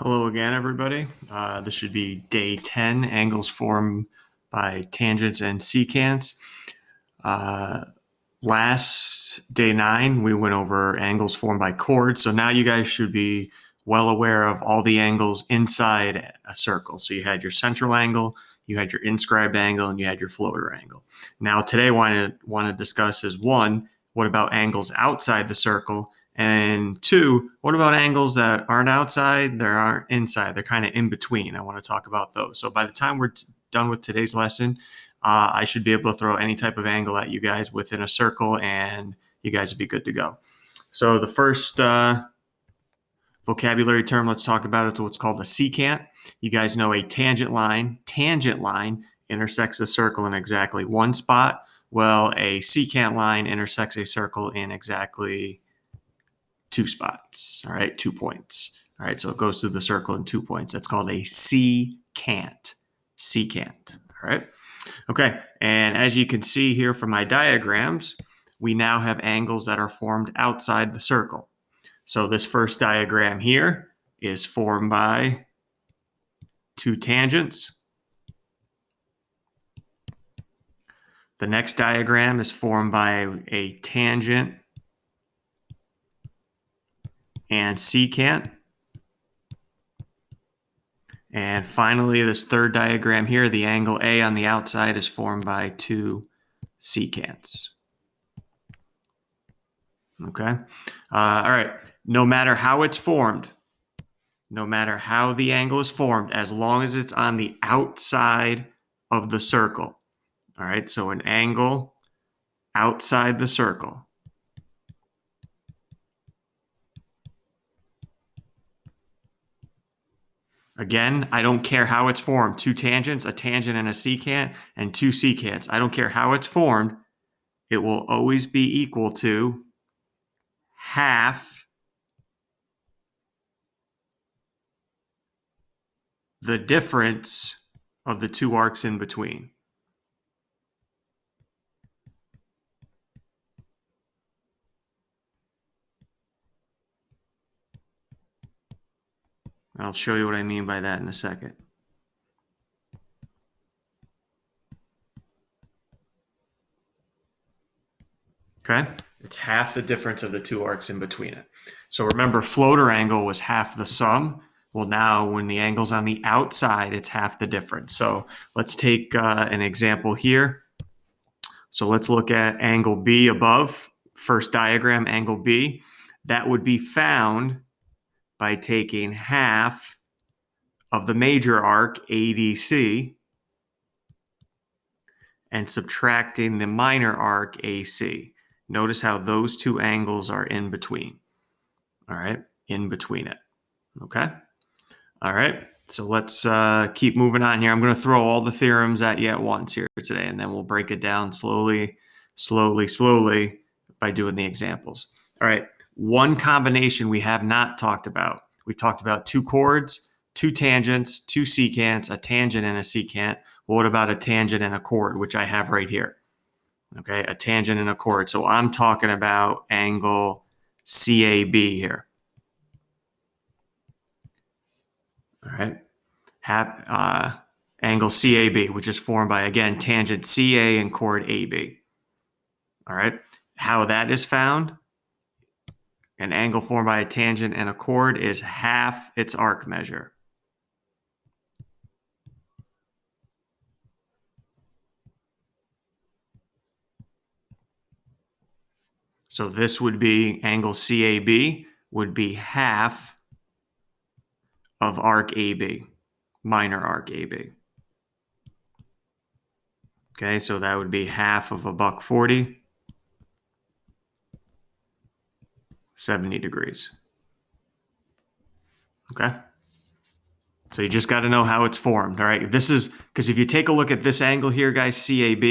Hello again, everybody. This should be day 10, angles formed by tangents and secants. Last day 9, we went over angles formed by chords. So now you guys should be well aware of all the angles inside a circle. So you had your central angle, you had your inscribed angle, and you had your floater angle. Now today what I want to discuss is 1, what about angles outside the circle? And 2, what about angles that aren't outside, they aren't inside, they're kind of in between? I want to talk about those. So by the time we're done with today's lesson, I should be able to throw any type of angle at you guys within a circle, and you guys would be good to go. So the first vocabulary term let's talk about is what's called a secant. You guys know a tangent line intersects the circle in exactly one spot. Well, a secant line intersects a circle in exactly 2 spots, all right, 2 points. All right, so it goes through the circle in 2 points. That's called a secant. Secant, all right? Okay, and as you can see here from my diagrams, we now have angles that are formed outside the circle. So this first diagram here is formed by 2 tangents. The next diagram is formed by a tangent and secant. And finally, this third diagram here, the angle A on the outside is formed by 2 secants. Okay. All right. No matter how it's formed, no matter how the angle is formed, as long as it's on the outside of the circle. All right. So an angle outside the circle. Again, I don't care how it's formed. 2 tangents, a tangent and a secant, and 2 secants. I don't care how it's formed. It will always be equal to half the difference of the 2 arcs in between. And I'll show you what I mean by that in a second. Okay, it's half the difference of the 2 arcs in between it. So remember, floater angle was half the sum. Well, now when the angle's on the outside, it's half the difference. So let's take an example here. So let's look at angle B above. First diagram, angle B. That would be found by taking half of the major arc, ADC, and subtracting the minor arc, AC. Notice how those 2 angles are in between. All right, in between it. Okay. All right. So let's keep moving on here. I'm going to throw all the theorems at you at once here today, and then we'll break it down slowly by doing the examples. All right. One combination we have not talked about. We've talked about 2 chords, 2 tangents, 2 secants, a tangent and a secant. Well, what about a tangent and a chord, which I have right here? Okay, a tangent and a chord. So I'm talking about angle CAB here. All right, angle CAB, which is formed by, again, tangent CA and chord AB. All right, how that is found? An angle formed by a tangent and a chord is half its arc measure. So this would be angle CAB would be half of arc AB, minor arc AB. Okay, so that would be half of a buck 40, 70 degrees. Okay. So you just got to know how it's formed. All right. This is because if you take a look at this angle here, guys, CAB,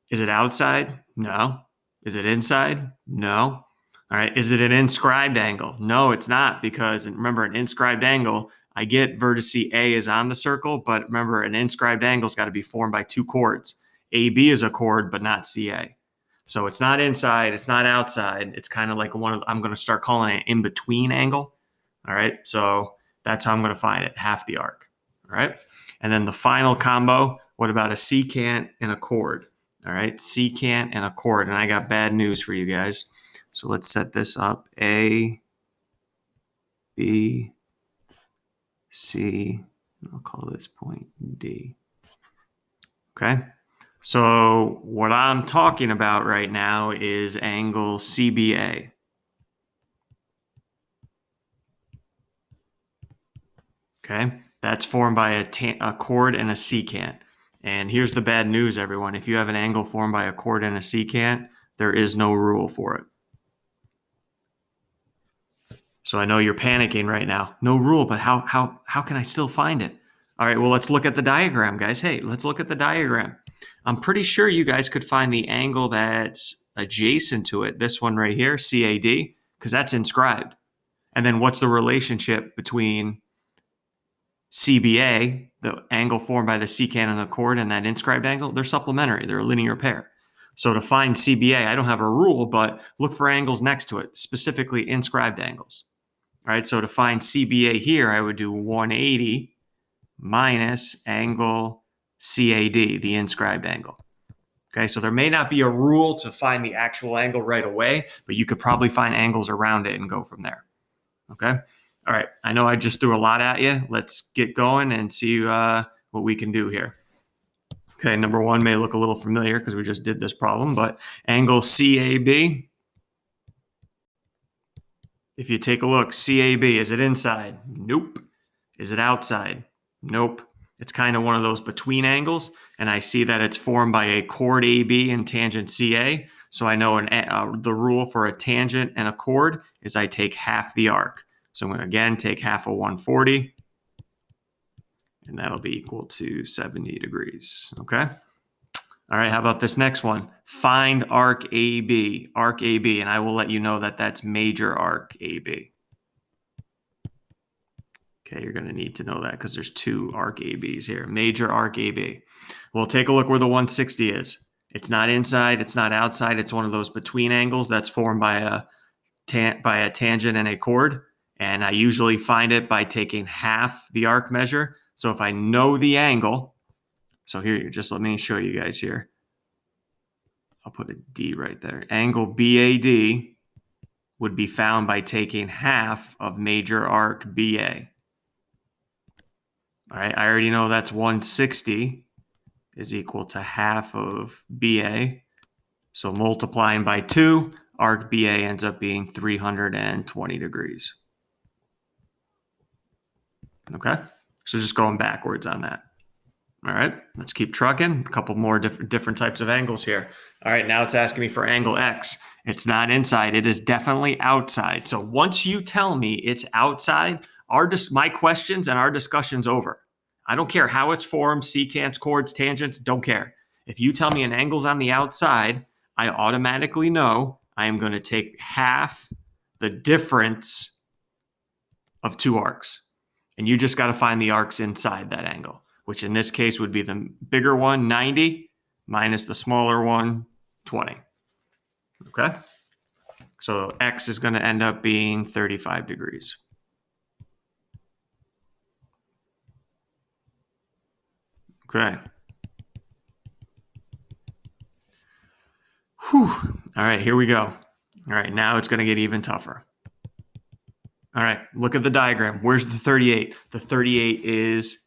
is it outside? No. Is it inside? No. All right. Is it an inscribed angle? No, it's not, because remember, an inscribed angle, I get vertex A is on the circle, but remember, an inscribed angle's got to be formed by 2 chords. AB is a chord, but not CA. So it's not inside, it's not outside. It's kind of like I'm going to start calling it an in-between angle. All right. So That's how I'm going to find it, half the arc. All right. And then the final combo, what about a secant and a chord? All right, secant and a chord. And I got bad news for you guys. So let's set this up. A, B, C, I'll call this point D. Okay. So what I'm talking about right now is angle CBA. Okay. That's formed by a chord and a secant. And here's the bad news, everyone. If you have an angle formed by a chord and a secant, there is no rule for it. So I know you're panicking right now. No rule, but how can I still find it? All right, well, let's look at the diagram, guys. Hey, let's look at the diagram. I'm pretty sure you guys could find the angle that's adjacent to it, this one right here, CAD, because that's inscribed. And then what's the relationship between CBA, the angle formed by the secant and the chord, and that inscribed angle? They're supplementary. They're a linear pair. So to find CBA, I don't have a rule, but look for angles next to it, specifically inscribed angles. All right, so to find CBA here, I would do 180 minus angle CAD, the inscribed angle. Okay, so there may not be a rule to find the actual angle right away, but you could probably find angles around it and go from there. Okay, all right, I know I just threw a lot at you. Let's get going and see what we can do here. Okay, number one may look a little familiar because we just did this problem, but angle CAB. If you take a look, CAB, is it inside? Nope. Is it outside? Nope. It's kind of one of those between angles, and I see that it's formed by a chord AB and tangent CA. So I know the rule for a tangent and a chord is I take half the arc. So I'm going to, again, take half of 140, and that'll be equal to 70 degrees, okay? All right, how about this next one? Find arc AB, and I will let you know that that's major arc AB. Okay, you're going to need to know that because there's two arc ABs here. Major arc AB. Well, take a look where the 160 is. It's not inside, it's not outside. It's one of those between angles that's formed by a tangent and a chord. And I usually find it by taking half the arc measure. So if I know the angle, so here, just let me show you guys here. I'll put a D right there. Angle BAD would be found by taking half of major arc BA. All right, I already know that's 160 is equal to half of BA. So multiplying by 2, arc BA ends up being 320 degrees. Okay, so just going backwards on that. All right, let's keep trucking. A couple more different types of angles here. All right, now it's asking me for angle X. It's not inside, it is definitely outside. So once you tell me it's outside, my questions and our discussion's over. I don't care how it's formed, secants, chords, tangents, don't care. If you tell me an angle's on the outside, I automatically know I am going to take half the difference of two arcs. And you just got to find the arcs inside that angle, which in this case would be the bigger one, 90, minus the smaller one, 20. Okay? So X is going to end up being 35 degrees. Okay. Whew. All right, here we go. All right, now it's going to get even tougher. All right, look at the diagram. Where's the 38? The 38 is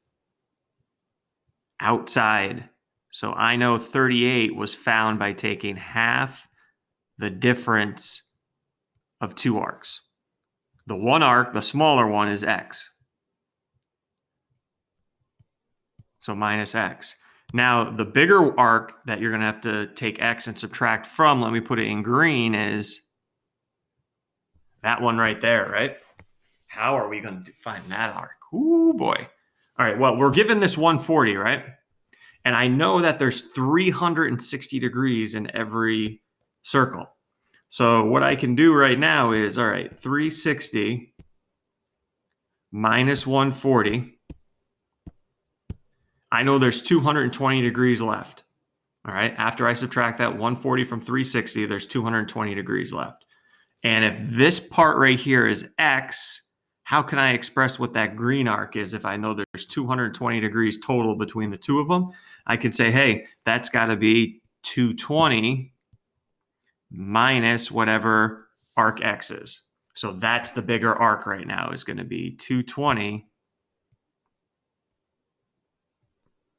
outside. So I know 38 was found by taking half the difference of two arcs. The one arc, the smaller one, is X. So minus X. Now, the bigger arc that you're going to have to take X and subtract from, let me put it in green, is that one right there, right? How are we going to find that arc? Ooh, boy. All right, well, we're given this 140, right? And I know that there's 360 degrees in every circle. So what I can do right now is, all right, 360 minus 140. I know there's 220 degrees left. All right, after I subtract that 140 from 360, there's 220 degrees left. And if this part right here is X, how can I express what that green arc is if I know there's 220 degrees total between the two of them? I could say, hey, that's got to be 220 minus whatever arc x is. So that's the bigger arc right now, is going to be 220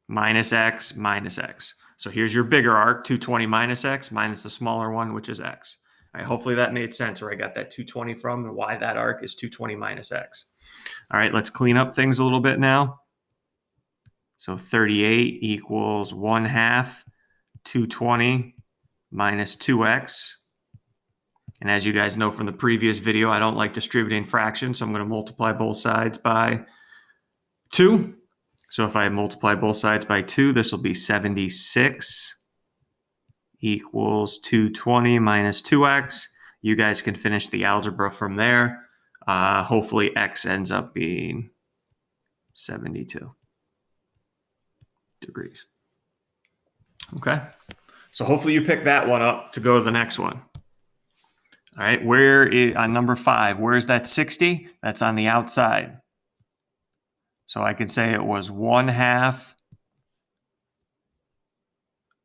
minus x minus x. So here's your bigger arc, 220 minus x minus the smaller one, which is x. All right, hopefully that made sense where I got that 220 from and why that arc is 220 minus x. All right, let's clean up things a little bit now. So 38 equals 1/2 220 minus 2x. And as you guys know from the previous video, I don't like distributing fractions, so I'm going to multiply both sides by 2. So if I multiply both sides by 2, this will be 76 equals 220 minus 2x. You guys can finish the algebra from there. Hopefully x ends up being 72 degrees. Okay, so hopefully you pick that one up to go to the next one. All right, where is, on number 5, where is that 60? That's on the outside. So I can say it was 1/2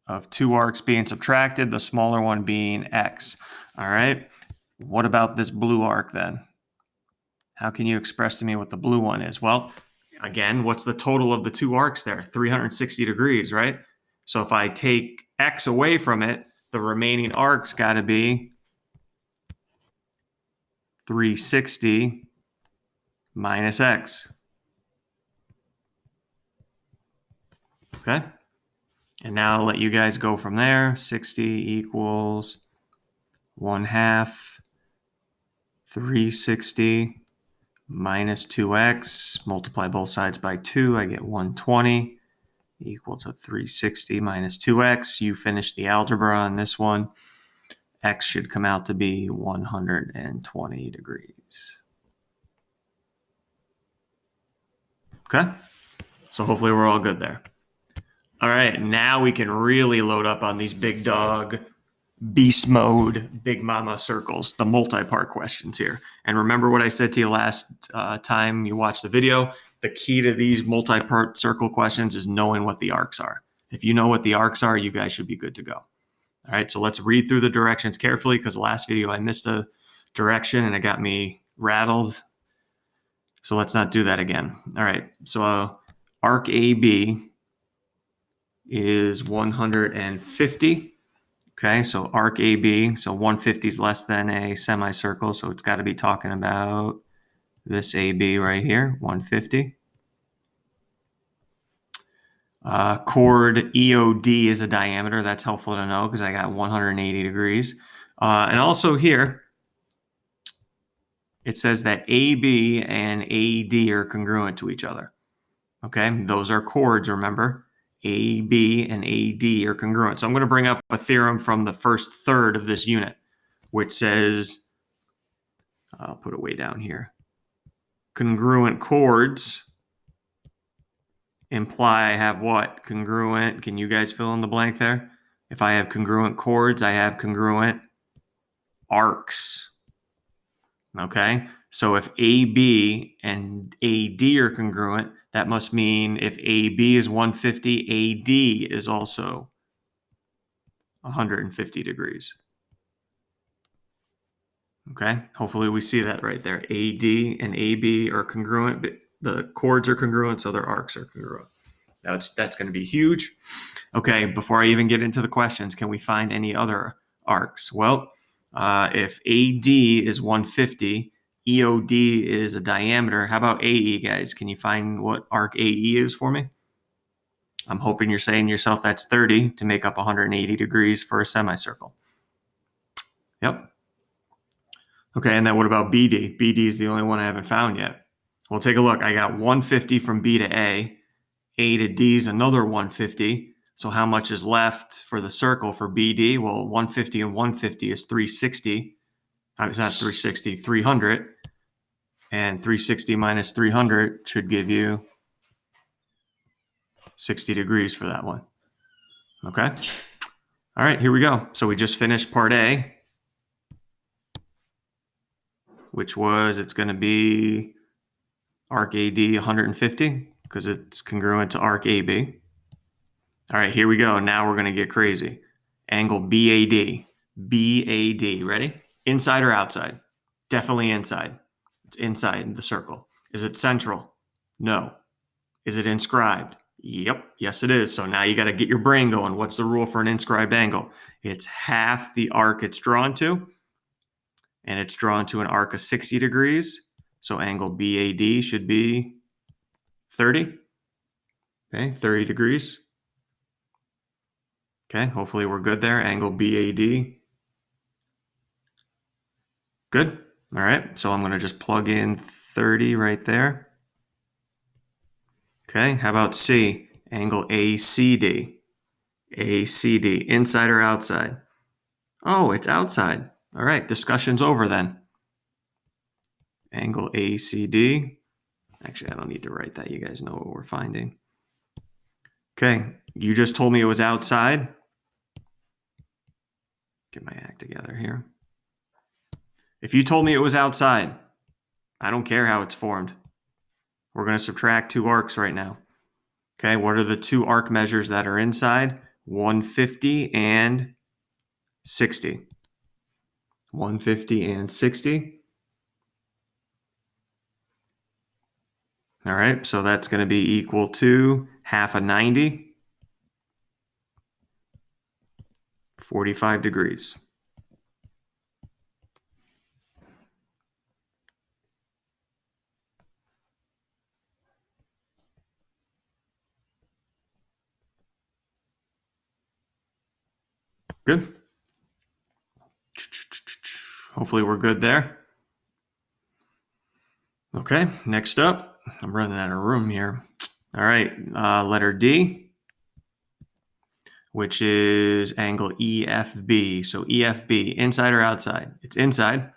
of 2 arcs being subtracted, the smaller one being x. All right, what about this blue arc then? How can you express to me what the blue one is? Well, again, what's the total of the 2 arcs there? 360 degrees, right? So if I take x away from it, the remaining arc's got to be 360 minus x. Okay? And now I'll let you guys go from there. 60 equals 1/2 360 minus 2x. Multiply both sides by 2. I get 120 equal to 360 minus 2x. You finish the algebra on this one. X should come out to be 120 degrees. Okay? So hopefully we're all good there. All right, now we can really load up on these big dog, beast mode, big mama circles, the multi-part questions here. And remember what I said to you last time you watched the video? The key to these multi-part circle questions is knowing what the arcs are. If you know what the arcs are, you guys should be good to go. All right, so let's read through the directions carefully because last video I missed a direction and it got me rattled. So let's not do that again. All right, so arc AB is 150. Okay, so arc AB, so 150 is less than a semicircle, so it's got to be talking about this AB right here, 150. Chord EOD is a diameter. That's helpful to know because I got 180 degrees. And also here, it says that AB and AD are congruent to each other. Okay, those are chords, remember? AB and AD are congruent. So I'm going to bring up a theorem from the first third of this unit, which says, I'll put it way down here, congruent chords imply I have what? Congruent, can you guys fill in the blank there? If I have congruent chords, I have congruent arcs. Okay, so if AB and AD are congruent, that must mean if AB is 150, AD is also 150 degrees. Okay, hopefully we see that right there. AD and AB are congruent, but the chords are congruent, so their arcs are congruent. That's going to be huge. Okay, before I even get into the questions, can we find any other arcs? Well, if AD is 150, EOD is a diameter. How about AE, guys? Can you find what arc AE is for me? I'm hoping you're saying to yourself that's 30 to make up 180 degrees for a semicircle. Yep. Okay, and then what about BD? BD is the only one I haven't found yet. Well, take a look. I got 150 from B to A to D is another 150. So how much is left for the circle for BD? Well, 150 and 150 is 360. It's not 360, 300. And 360 minus 300 should give you 60 degrees for that one. Okay? All right, here we go. So we just finished part A, which was, it's going to be Arc AD 150 because it's congruent to arc AB. All right, here we go. Now we're going to get crazy. Angle BAD. BAD. Ready? Inside or outside? Definitely inside. It's inside the circle. Is it central? No. Is it inscribed? Yep. Yes, it is. So now you got to get your brain going. What's the rule for an inscribed angle? It's half the arc it's drawn to, and it's drawn to an arc of 60 degrees. So angle BAD should be 30. Okay, 30 degrees. Okay, hopefully we're good there. Angle BAD. Good. All right, so I'm going to just plug in 30 right there. Okay, how about C? Angle ACD. ACD, inside or outside? Oh, it's outside. All right, discussion's over then. Angle ACD. Actually, I don't need to write that. You guys know what we're finding. Okay, you just told me it was outside. Get my act together here. If you told me it was outside, I don't care how it's formed. We're going to subtract two arcs right now. Okay, what are the two arc measures that are inside? 150 and 60. 150 and 60. All right, so that's going to be equal to half a 90. 45 degrees. Good. Hopefully we're good there. Okay, next up, I'm running out of room here. All right, letter D, which is angle EFB. So EFB, inside or outside? It's inside.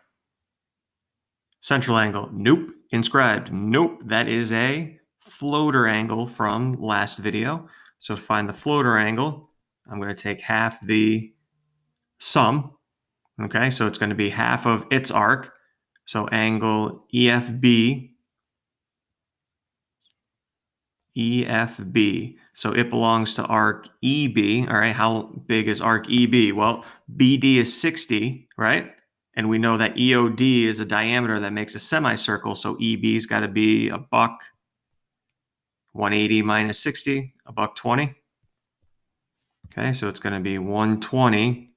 Central angle, nope. Inscribed, nope. That is a floater angle from last video. So to find the floater angle, I'm going to take half the sum. Okay, so it's going to be half of its arc. So angle EFB, EFB. So it belongs to arc EB. All right, how big is arc EB? Well, BD is 60, right? And we know that EOD is a diameter that makes a semicircle. So EB's got to be a buck 180 minus 60, a buck 20. Okay, so it's going to be 120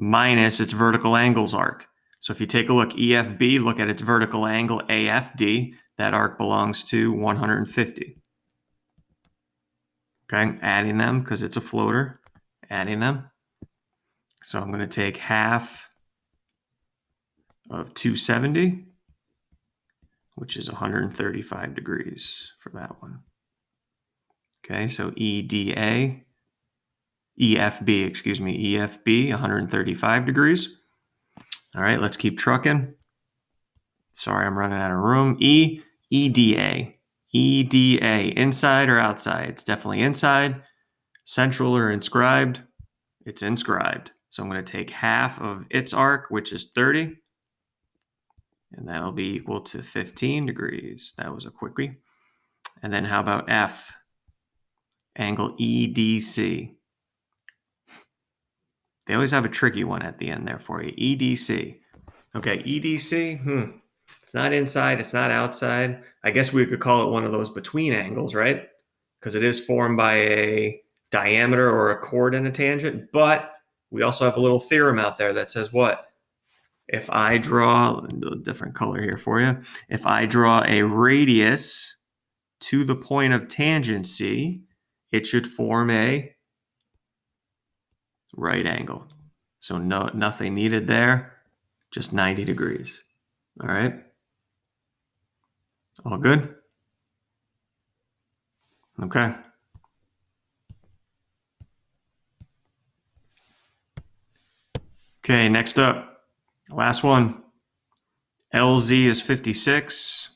minus its vertical angles arc. So if you take a look, EFB, look at its vertical angle, AFD, that arc belongs to 150. Okay, adding them because it's a floater, adding them. So I'm going to take half of 270, which is 135 degrees for that one. Okay, so EFB, EFB, 135 degrees. All right, let's keep trucking. Sorry, I'm running out of room. EDA, inside or outside? It's definitely inside. Central or inscribed? It's inscribed. So I'm going to take half of its arc, which is 30, and that'll be equal to 15 degrees. That was a quickie. And then how about F? Angle EDC. They always have a tricky one at the end there for you. EDC. Okay, EDC, it's not inside, it's not outside. I guess we could call it one of those between angles, right? Because it is formed by a diameter or a chord and a tangent, but we also have a little theorem out there that says what? If I draw a different color here for you, if I draw a radius to the point of tangency, it should form a right angle. So nothing needed there, just 90 degrees. All right. All good? Okay. Okay, next up, last one. LZ is 56.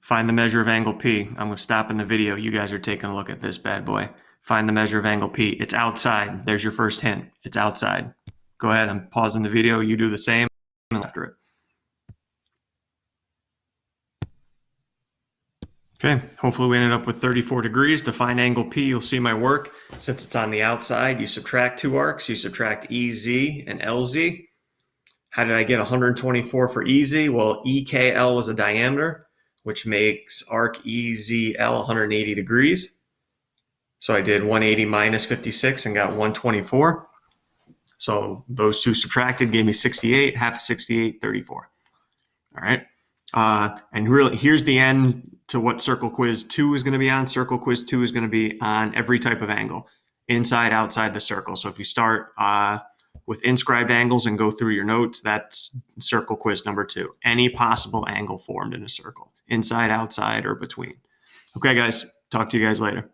Find the measure of angle P. I'm going to stop in the video. You guys are taking a look at this bad boy. Find the measure of angle P. It's outside. There's your first hint. It's outside. Go ahead. I'm pausing the video. You do the same after it. Okay, hopefully we ended up with 34 degrees. To find angle P, you'll see my work. Since it's on the outside, you subtract two arcs. You subtract EZ and LZ. How did I get 124 for EZ? Well, EKL is a diameter, which makes arc EZL 180 degrees. So I did 180 minus 56 and got 124. So those two subtracted gave me 68, half of 68, 34. All right. And really, here's the end to what Circle Quiz 2 is going to be on. Circle Quiz 2 is going to be on every type of angle, inside, outside the circle. So if you start with inscribed angles and go through your notes, that's Circle Quiz number 2. Any possible angle formed in a circle, inside, outside, or between. Okay, guys. Talk to you guys later.